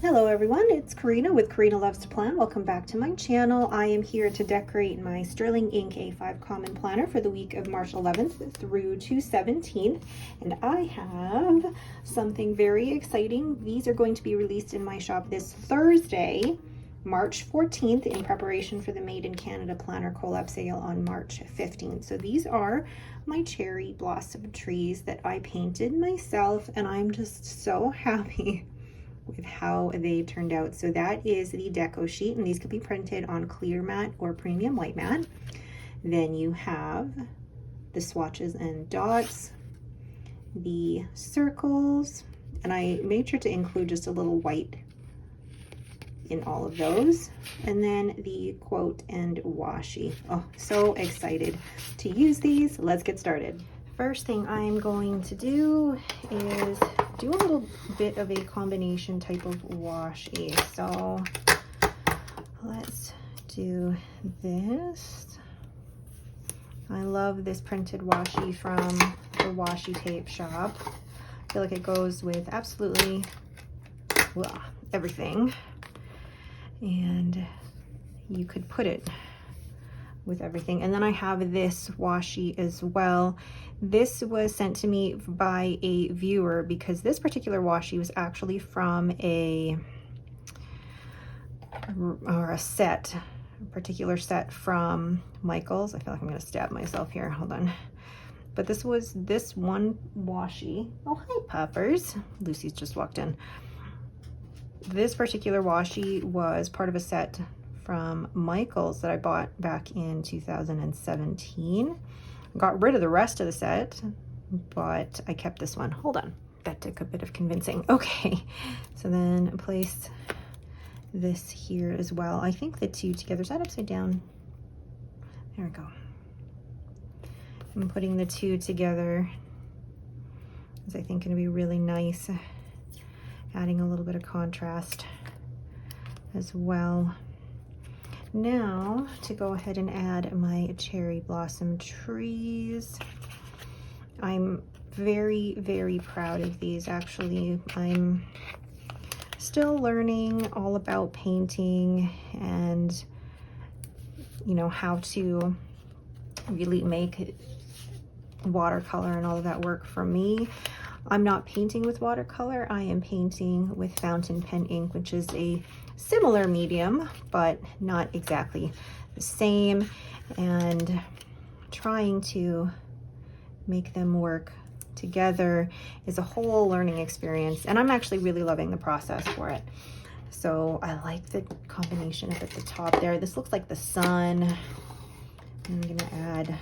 Hello everyone, it's Karina with Karina Loves to Plan. Welcome back to my channel. I am here to decorate my Sterling Ink A5 Common Planner for the week of March 11th through to 17th. And I have something very exciting. These are going to be released in my shop this Thursday, March 14th, in preparation for the Made in Canada Planner Collab sale on March 15th. So these are my cherry blossom trees that I painted myself, and I'm just so happy with how they turned out. So that is the deco sheet, and these could be printed on clear matte or premium white matte. Then you have the swatches and dots, the circles, and I made sure to include just a little white in all of those, and then the quote and washi. Oh, so excited to use these. Let's get started. First thing I'm going to do is do a little bit of a combination type of washi. So let's do this. I love this printed washi from the Washi Tape Shop. I feel like it goes with absolutely everything. And you could put it with everything. And then I have this washi as well. This was sent to me by a viewer because this particular washi was actually from a particular set from Michael's. I feel like I'm gonna stab myself here, hold on. But this was this one washi. Oh, hi Poppers. Lucy's just walked in. This particular washi was part of a set from Michael's that I bought back in 2017. Got rid of the rest of the set, but I kept this one. Hold on, that took a bit of convincing. Okay, so then place this here as well. I think the two together, is that upside down? There we go. I'm putting the two together is I think gonna be really nice, adding a little bit of contrast as well. Now to go ahead and add my cherry blossom trees. I'm very, very proud of these. Actually, I'm still learning all about painting and, you know, how to really make watercolor and all of that work for me. I'm not painting with watercolor. I am painting with fountain pen ink, which is a similar medium, but not exactly the same, and trying to make them work together is a whole learning experience, and I'm actually really loving the process for it. So I like the combination up at the top there. This looks like the sun. I'm gonna add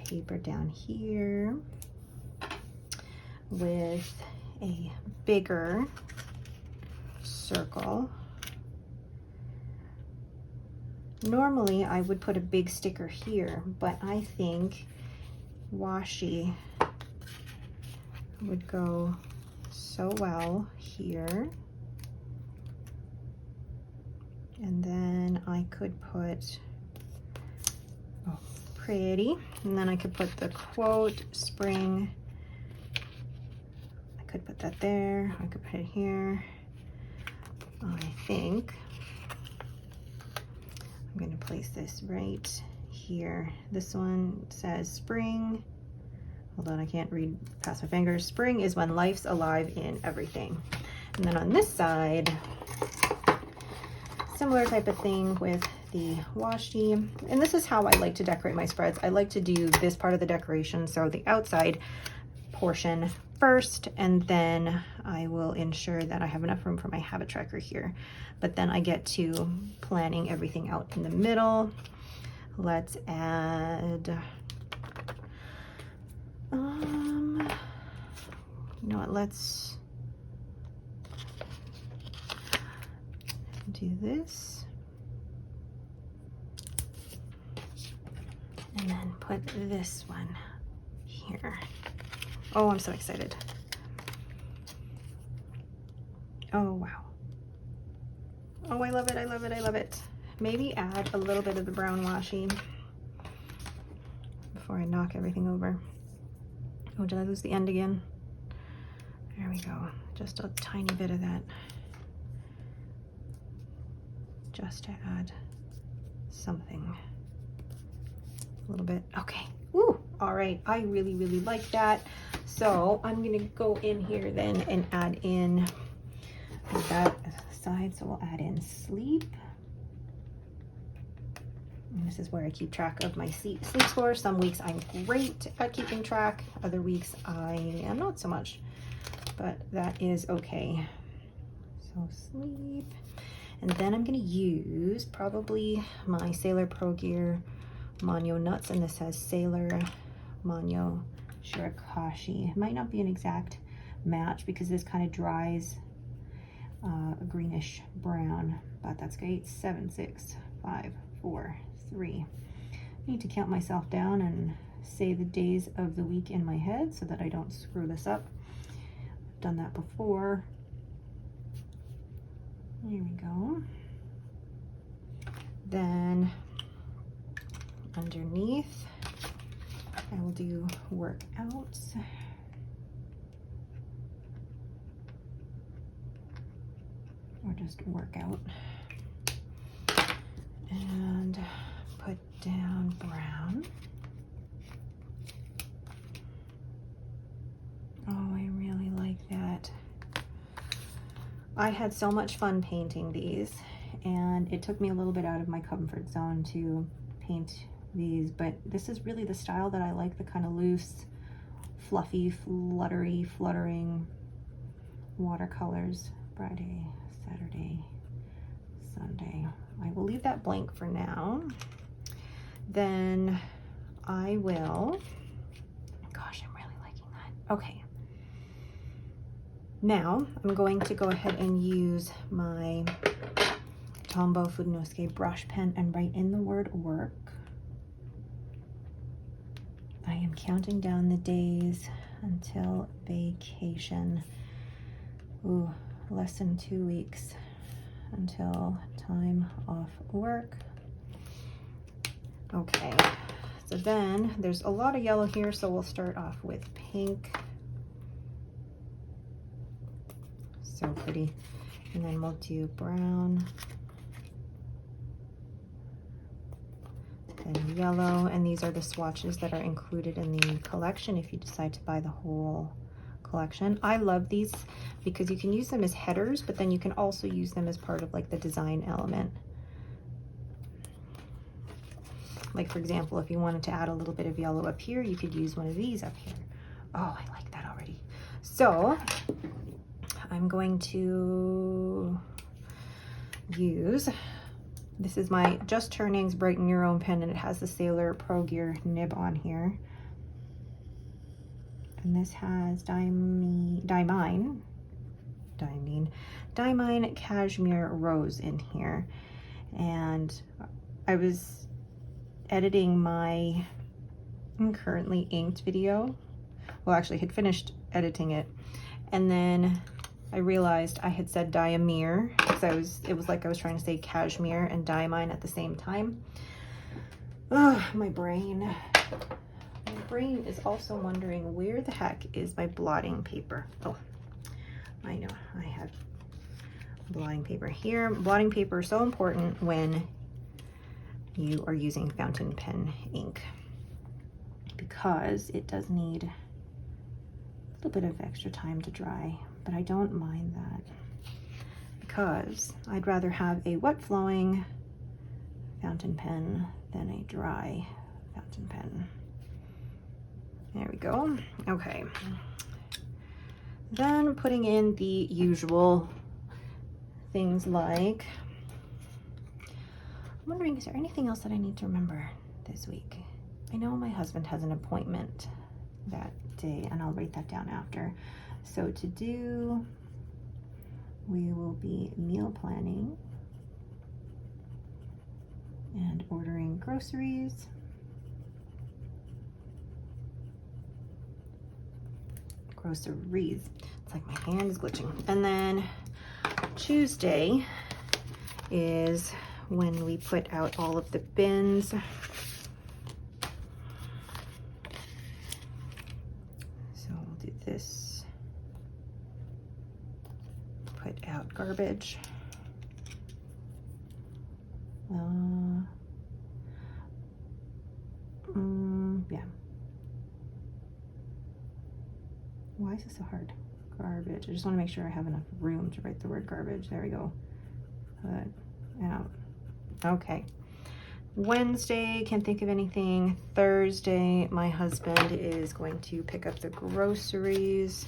paper down here with a bigger circle. Normally I would put a big sticker here, but I think washi would go so well here. And then I could put, oh, pretty, and then I could put the quote spring. I could put that there, I could put it here. I think I'm going to place this right here. This one says spring. Hold on, I can't read past my fingers. Spring is when life's alive in everything. And then on this side, similar type of thing with the washi. And this is how I like to decorate my spreads. I like to do this part of the decoration, so the outside portion first, and then I will ensure that I have enough room for my habit tracker here. But then I get to planning everything out in the middle. Let's add, you know what, let's do this. And then put this one here. Oh, I'm so excited. Oh, wow. Oh, I love it, I love it, I love it. Maybe add a little bit of the brown washi before I knock everything over. Oh, did I lose the end again? There we go. Just a tiny bit of that. Just to add something. A little bit. Okay. Woo! All right. I really, really like that. So I'm going to go in here then and add in that side. So we'll add in sleep. And this is where I keep track of my sleep score. Some weeks I'm great at keeping track. Other weeks I am not so much. But that is okay. So sleep. And then I'm going to use probably my Sailor Pro Gear Manyo Nuts. And this has Sailor Manyo Shirakashi. It might not be an exact match because this kind of dries a greenish brown. But that's great. 7, 6, 5, 4, 3. I need to count myself down and say the days of the week in my head so that I don't screw this up. I've done that before. There we go. Then underneath, I will do workouts. Or just workout. And put down brown. Oh, I really like that. I had so much fun painting these, and it took me a little bit out of my comfort zone to paint these, but this is really the style that I like, the kind of loose, fluffy, fluttery, fluttering watercolors. Friday, Saturday, Sunday. I will leave that blank for now. Then I will, gosh, I'm really liking that. Okay. Now I'm going to go ahead and use my Tombow Fudenosuke brush pen and write in the word work. I am counting down the days until vacation. Ooh, less than 2 weeks until time off work. Okay, so then there's a lot of yellow here, so we'll start off with pink. So pretty. And then we'll do brown and yellow, and these are the swatches that are included in the collection if you decide to buy the whole collection. I love these because you can use them as headers, but then you can also use them as part of like the design element. Like for example, if you wanted to add a little bit of yellow up here, you could use one of these up here. Oh, I like that already. So I'm going to use, this is my Just Turnings Brighten Your Own pen, and it has the Sailor Pro Gear nib on here. And this has Diamine Cashmere Rose in here. And I was editing my currently inked video. Well, actually I had finished editing it. And then I realized I had said Diamere because it was like I was trying to say cashmere and diamine at the same time. Oh, my brain. My brain is also wondering where the heck is my blotting paper. Oh, I know, I have blotting paper here. Blotting paper is so important when you are using fountain pen ink because it does need a little bit of extra time to dry. But I don't mind that because I'd rather have a wet flowing fountain pen than a dry fountain pen. There we go. Okay. Then putting in the usual things like, I'm wondering, is there anything else that I need to remember this week? I know my husband has an appointment that day, and I'll write that down after. So to do, we will be meal planning and ordering groceries. Groceries. It's like my hand is glitching. And then Tuesday is when we put out all of the bins. So we'll do this. put out garbage. Yeah. Why is this so hard? Garbage. I just want to make sure I have enough room to write the word garbage. There we go. Put out. Okay. Wednesday, can't think of anything. Thursday, my husband is going to pick up the groceries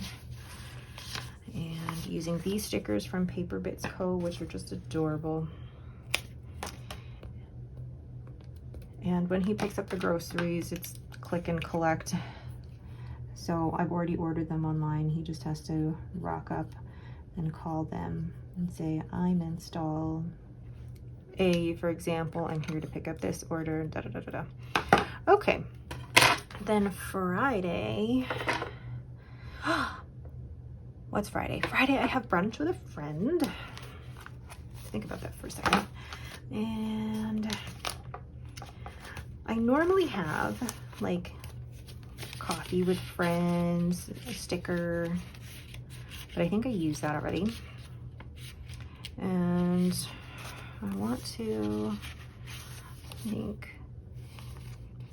and using these stickers from Paper Bits Co., which are just adorable. And when he picks up the groceries, it's click and collect. So I've already ordered them online. He just has to rock up and call them and say, I'm in stall A, for example, I'm here to pick up this order, da da da da da. Okay, then Friday. What's Friday? Friday I have brunch with a friend. Think about that for a second. And I normally have like coffee with friends, a sticker, but I think I used that already. And I want to think,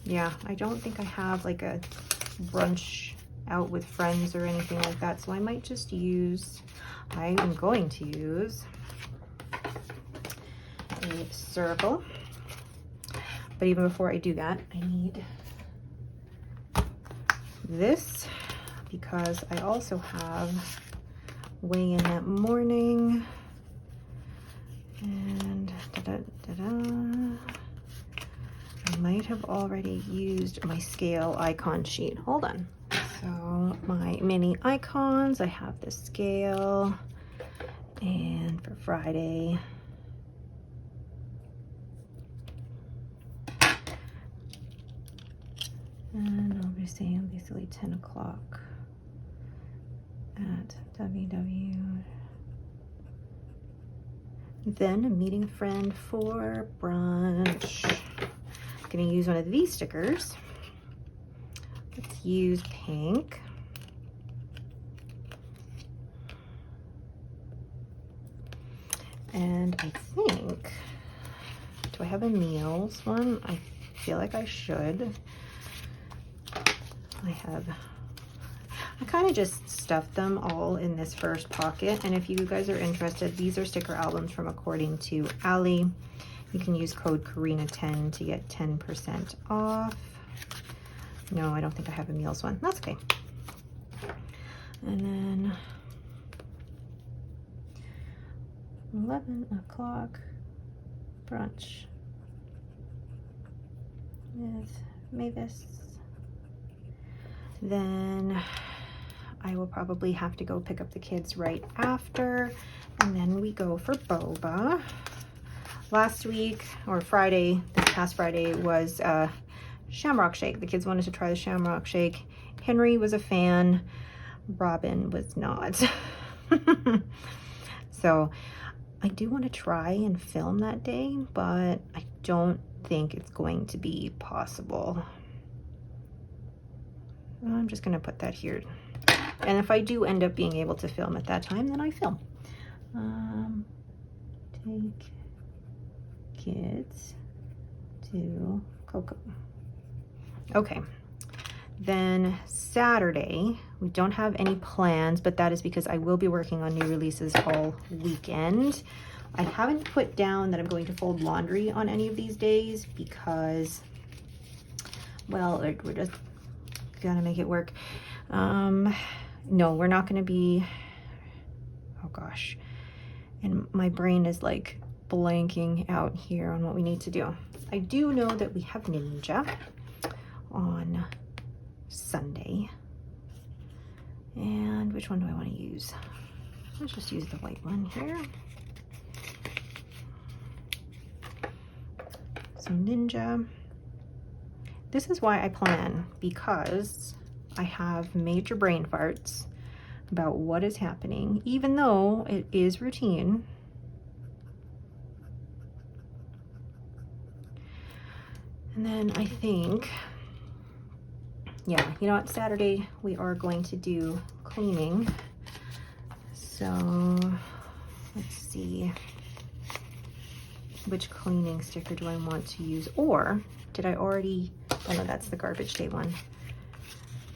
yeah, I don't think I have like a brunch out with friends or anything like that, so I might just use, I am going to use a circle. But even before I do that, I need this because I also have weigh in that morning. And I might have already used my scale icon sheet. Hold on. So my mini icons, I have the scale, and for Friday, and I'll be saying basically 10 o'clock at WW. Then I'm meeting a friend for brunch. I'm gonna use one of these stickers. Let's use pink. And I think, do I have a meals one? I feel like I should. I kind of just stuffed them all in this first pocket, and if you guys are interested, these are sticker albums from According to Allie. You can use code Karina10 to get 10% off. No, I don't think I have a meals one. That's okay. And then 11 o'clock brunch with Mavis. Then I will probably have to go pick up the kids right after, and then we go for boba. Last week, or Friday, this past Friday, was Shamrock Shake. The kids wanted to try the Shamrock Shake. Henry was a fan, Robin was not. So I do want to try and film that day, but I don't think it's going to be possible. I'm just going to put that here. And if I do end up being able to film at that time, then I film. Take kids to Coco. Okay. Then Saturday, we don't have any plans, but that is because I will be working on new releases all weekend. I haven't put down that I'm going to fold laundry on any of these days because, well, we're just gonna make it work. No, we're not gonna be, oh gosh, and my brain is like blanking out here on what we need to do. I do know that we have Ninja on Sunday, and which one do I want to use? Let's just use the white one here. So Ninja. This is why I plan, because I have major brain farts about what is happening, even though it is routine. And then I think, yeah, you know what, Saturday we are going to do cleaning. So let's see, which cleaning sticker do I want to use? Or did I already, oh no, that's the garbage day one.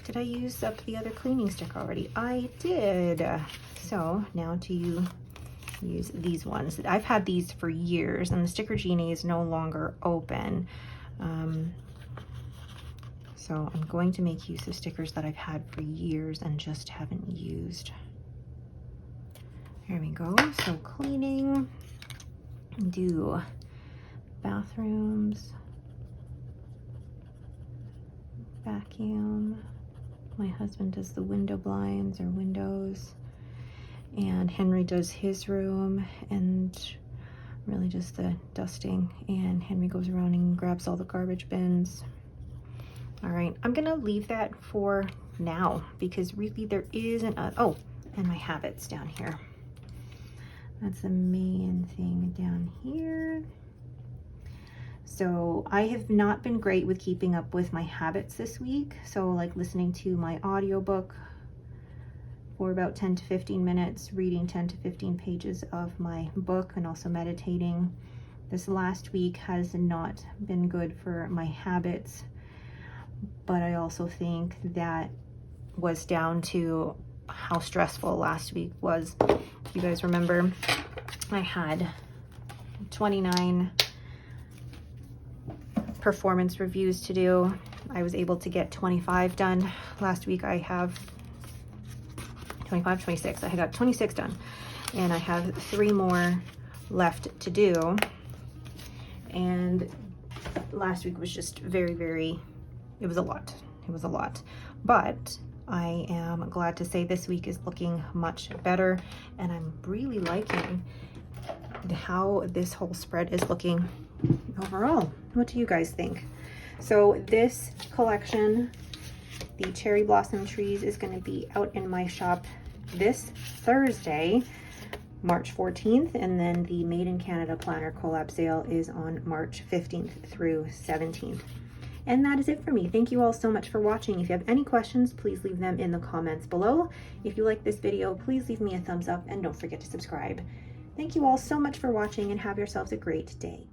Did I use up the other cleaning stick already? I did. So now to use these ones. I've had these for years, and the Sticker Genie is no longer open. So I'm going to make use of stickers that I've had for years and just haven't used. There we go. So cleaning, do bathrooms, vacuum. My husband does the window blinds or windows, and Henry does his room, and really just the dusting, and Henry goes around and grabs all the garbage bins. All right, I'm gonna leave that for now because really there isn't a, oh, and my habits down here. That's the main thing down here. So I have not been great with keeping up with my habits this week. So like listening to my audiobook for about 10 to 15 minutes, reading 10 to 15 pages of my book, and also meditating. This last week has not been good for my habits, but I also think that was down to how stressful last week was. If you guys remember, I had 29 performance reviews to do. I was able to get 25 done. Last week I have 25, 26. I got 26 done, and I have 3 more left to do. And last week was just very, it was a lot. It was a lot. But I am glad to say this week is looking much better, and I'm really liking how this whole spread is looking overall. What do you guys think? So this collection, the cherry blossom trees, is going to be out in my shop this Thursday, March 14th, and then the Made in Canada planner collab sale is on March 15th through 17th. And that is it for me. Thank you all so much for watching. If you have any questions, please leave them in the comments below. If you like this video, please leave me a thumbs up and don't forget to subscribe. Thank you all so much for watching, and have yourselves a great day.